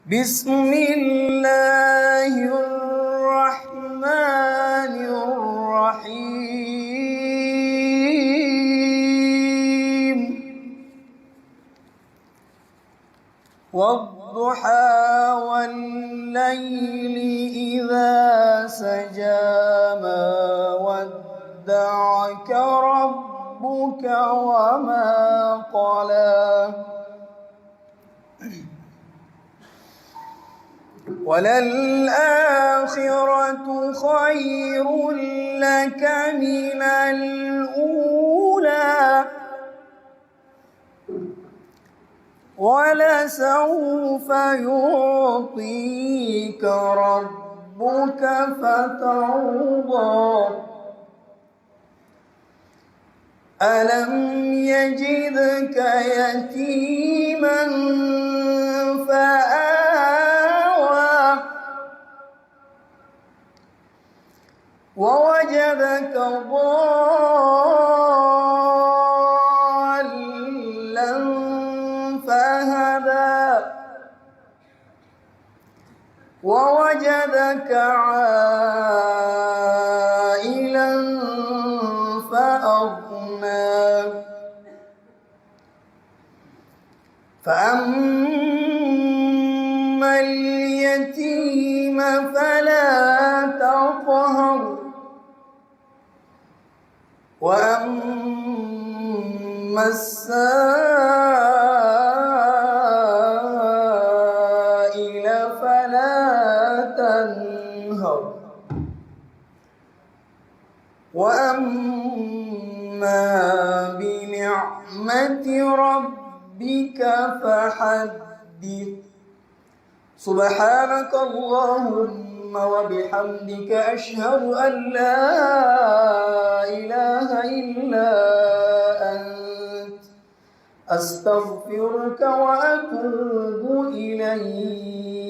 بسم الله الرحمن الرحيم والضحى والليل إذا سجى ما ودعك ربك وما قلى وللآخرة خير لك من الأولى ولسوف يعطيك ربك فترضى ألم يجدك يتيما فآوى ووجدك ضالا فهدى ووجدك عائلا فأغنى فأما اليتيم فلا تقهر وأما السائل فلا تنهر وأما بنعمة ربك فحدث سبحانك اللهم وبحمدك أشهد أن لا إله إلا أنت أستغفرك وأتوب إليك.